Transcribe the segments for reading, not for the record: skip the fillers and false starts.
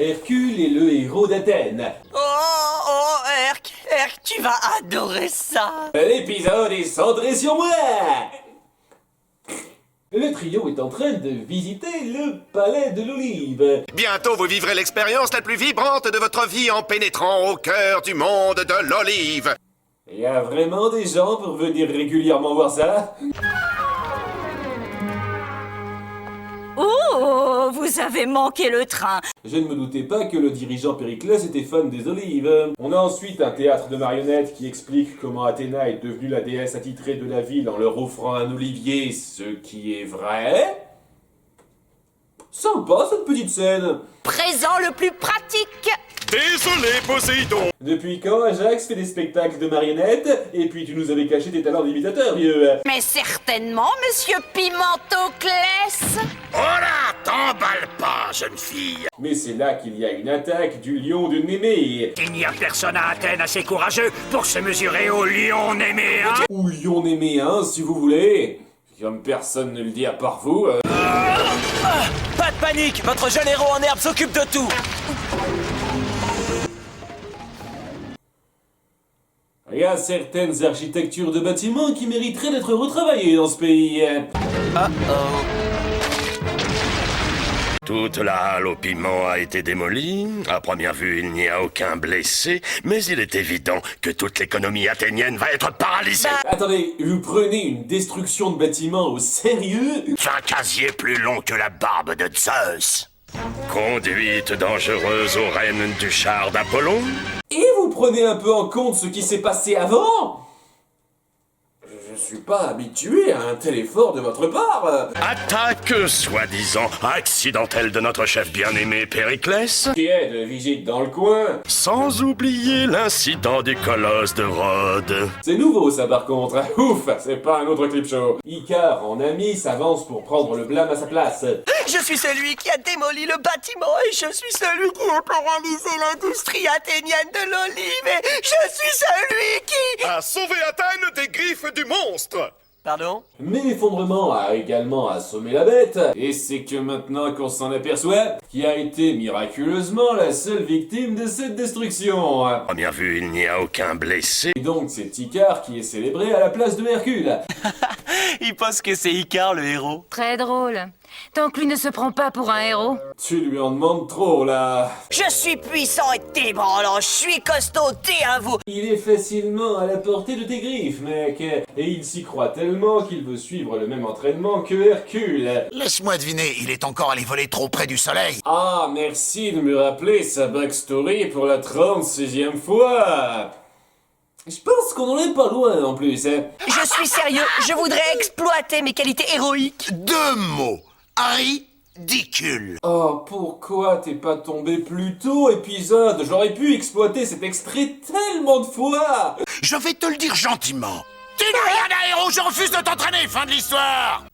Hercule est le héros d'Athènes. Herc, tu vas adorer ça. L'épisode est centré sur moi. Le trio est en train de visiter le palais de l'Olive. Bientôt vous vivrez l'expérience la plus vibrante de votre vie en pénétrant au cœur du monde de l'olive. Il y a vraiment des gens pour venir régulièrement voir ça? Oh, vous avez manqué le train. Je ne me doutais pas que le dirigeant Périclès était fan des olives. On a ensuite un théâtre de marionnettes qui explique comment Athéna est devenue la déesse attitrée de la ville en leur offrant un olivier, ce qui est vrai. Sympa cette petite scène. Présent le plus pratique. Désolé, Poséidon. Depuis quand Ajax fait des spectacles de marionnettes? Et puis tu nous avais caché tes talents d'imitateur, vieux. Mais certainement, monsieur Pimentoclès. Oh là, t'emballe pas, jeune fille. Mais c'est là qu'il y a une attaque du lion de Némée. Il n'y a personne à Athènes assez courageux pour se mesurer au lion néméen. Ou lion néméen, si vous voulez. Comme personne ne le dit à part vous. Pas de panique, votre jeune héros en herbe s'occupe de tout. Il y a certaines architectures de bâtiments qui mériteraient d'être retravaillées dans ce pays. Toute la halle au piment a été démolie. À première vue, il n'y a aucun blessé, mais il est évident que toute l'économie athénienne va être paralysée. Attendez, vous prenez une destruction de bâtiments au sérieux? C'est un casier plus long que la barbe de Zeus. Conduite dangereuse aux rênes du char d'Apollon. Et vous prenez un peu en compte ce qui s'est passé avant? Je suis pas habitué à un tel effort de votre part. Attaque soi-disant accidentelle de notre chef bien-aimé Périclès. Qui est de visite dans le coin. Sans oublier l'incident du colosse de Rhodes. C'est nouveau ça par contre. Ouf, c'est pas un autre clip show. Icare, en ami, s'avance pour prendre le blâme à sa place. Je suis celui qui a démoli le bâtiment et je suis celui qui a paralysé l'industrie athénienne de l'olive et je suis celui qui... A sauvé Athènes des griffes du monstre. Pardon? Mais l'effondrement a également assommé la bête, et c'est que maintenant qu'on s'en aperçoit, qui a été miraculeusement la seule victime de cette destruction. À première vue, il n'y a aucun blessé. Et donc c'est Icare qui est célébré à la place de Hercule. Il pense que c'est Icare le héros. Très drôle. Tant que lui ne se prend pas pour un héros. Tu lui en demandes trop là. Je suis puissant et débranlant, je suis costaud, t'es un vous. Il est facilement à la portée de tes griffes, mec. Et il s'y croit tellement qu'il veut suivre le même entraînement que Hercule. Laisse-moi deviner, il est encore allé voler trop près du soleil. Ah, merci de me rappeler sa backstory pour la 36e fois. Je pense qu'on en est pas loin en plus, hein. Je suis sérieux, je voudrais exploiter mes qualités héroïques. 2 mots. Ridicule. Oh, pourquoi t'es pas tombé plus tôt, épisode? J'aurais pu exploiter cet extrait tellement de fois. Je vais te le dire gentiment. Tu n'as rien à héros, je refuse de t'entraîner, fin de l'histoire.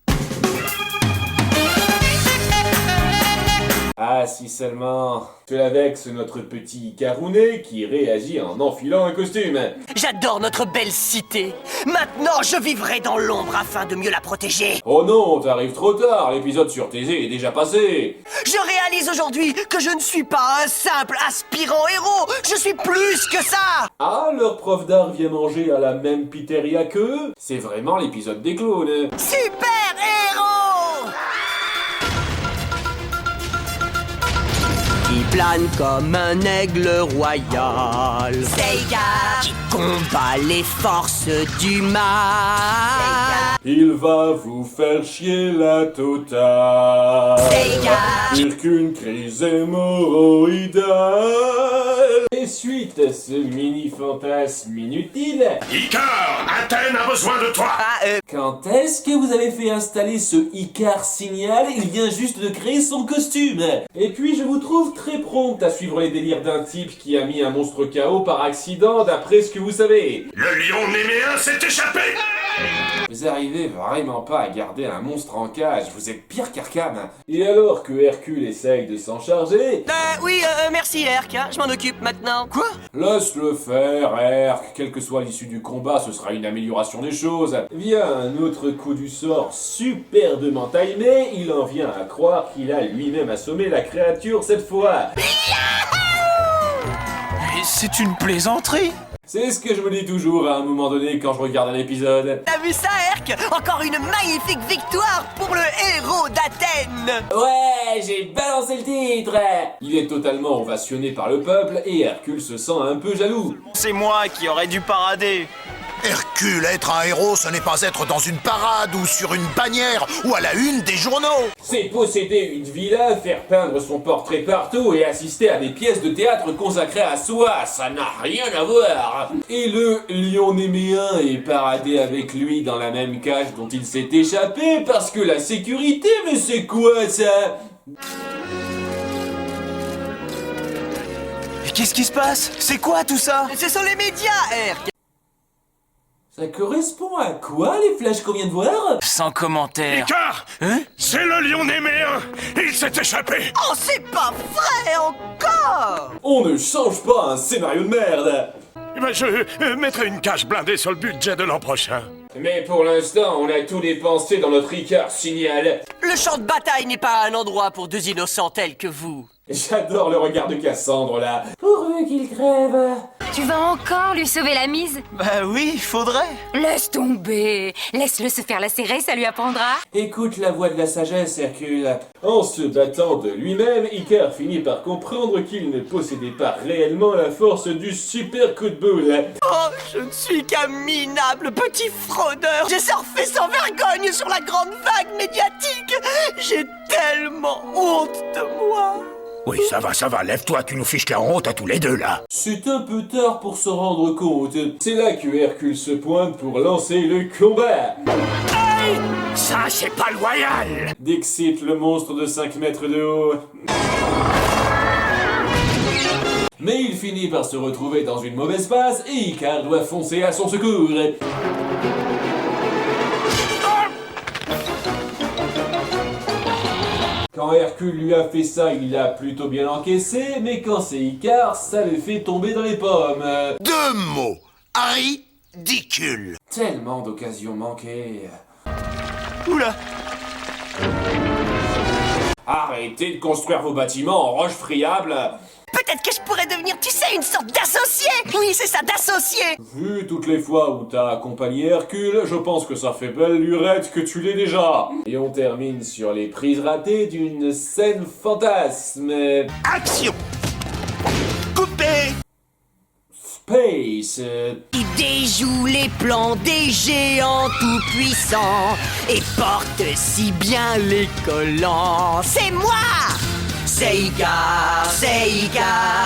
Ah, si seulement. Cela vexe notre petit Carounet qui réagit en enfilant un costume. J'adore notre belle cité. Maintenant, je vivrai dans l'ombre afin de mieux la protéger. Oh non, t'arrives trop tard, l'épisode sur Thésée est déjà passé. Je réalise aujourd'hui que je ne suis pas un simple aspirant héros. Je suis plus que ça. Ah, leur prof d'art vient manger à la même pizzeria qu'eux? C'est vraiment l'épisode des clones. Super héros qui plane comme un aigle royal. Seiya qui combat les forces du mal. Il va vous faire chier la totale. Seiya Pire qu'une crise hémorroïdale. Et suite à ce mini-fantasme inutile, Icare, Athènes a besoin de toi. quand est-ce que vous avez fait installer ce Icare Signal? Il vient juste de créer son costume. Et puis je vous trouve très prompte à suivre les délires d'un type qui a mis un monstre KO par accident d'après ce que vous savez. Le lion néméen s'est échappé. Vous arrivez vraiment pas à garder un monstre en cage, vous êtes pire qu'Arkham. Et alors que Hercule essaye de s'en charger... Oui, merci Herc, hein, je m'en occupe maintenant. Quoi? Laisse-le faire, Herc, quelle que soit l'issue du combat, ce sera une amélioration des choses. Via un autre coup du sort superbement timé, il en vient à croire qu'il a lui-même assommé la créature cette fois. Et c'est une plaisanterie. C'est ce que je me dis toujours à un moment donné quand je regarde un épisode. T'as vu ça, Herc? Encore une magnifique victoire pour le héros d'Athènes! Ouais, j'ai balancé le titre. Il est totalement ovationné par le peuple et Hercule se sent un peu jaloux. C'est moi qui aurais dû parader. Hercule, être un héros, ce n'est pas être dans une parade ou sur une bannière ou à la une des journaux. C'est posséder une villa, faire peindre son portrait partout et assister à des pièces de théâtre consacrées à soi, ça n'a rien à voir. Et le lion néméen est paradé avec lui dans la même cage dont il s'est échappé parce que la sécurité, mais c'est quoi ça? Mais qu'est-ce qui se passe? C'est quoi tout ça? Ce sont les médias, Herc! Ça correspond à quoi les flashs qu'on vient de voir? Sans commentaire. Car Hein? c'est le lion néméen. Il s'est échappé. Oh, c'est pas vrai encore! On ne change pas un scénario de merde. Eh ben, je mettrai une cage blindée sur le budget de l'an prochain. Mais pour l'instant, on a tout dépensé dans notre Ricard signal. Le champ de bataille n'est pas un endroit pour deux innocents tels que vous. J'adore le regard de Cassandre là. Pourvu qu'il crève. Tu vas encore lui sauver la mise? Bah oui, faudrait. Laisse tomber. Laisse-le se faire lacérer, ça lui apprendra. Écoute la voix de la sagesse, Hercule. En se battant de lui-même, Icare finit par comprendre qu'il ne possédait pas réellement la force du super coup de boule. Oh, je ne suis qu'un minable petit fraudeur. J'ai surfé sans vergogne sur la grande vague médiatique. J'ai tellement honte de moi. Oui, ça va, lève-toi, tu nous fiches la honte à tous les deux, là. C'est un peu tard pour s'en rendre compte. C'est là que Hercule se pointe pour lancer le combat. Ça, c'est pas loyal. D'excite le monstre de 5 mètres de haut. Mais il finit par se retrouver dans une mauvaise passe et Icare doit foncer à son secours. Quand Hercule lui a fait ça, il l'a plutôt bien encaissé, mais quand c'est Icare, ça le fait tomber dans les pommes. 2 mots. Ridicule. Tellement d'occasions manquées. Oula. Arrêtez de construire vos bâtiments en roche friable. Peut-être que je pourrais devenir, tu sais, une sorte d'associé. Oui, c'est ça, d'associé. Vu toutes les fois où t'as accompagné Hercule, je pense que ça fait belle lurette que tu l'es déjà. Et on termine sur les prises ratées d'une scène fantasme. Action. Coupé. Space. Il déjoue les plans des géants tout-puissants et porte si bien les collants. C'est moi. C'est Icare, c'est Icare.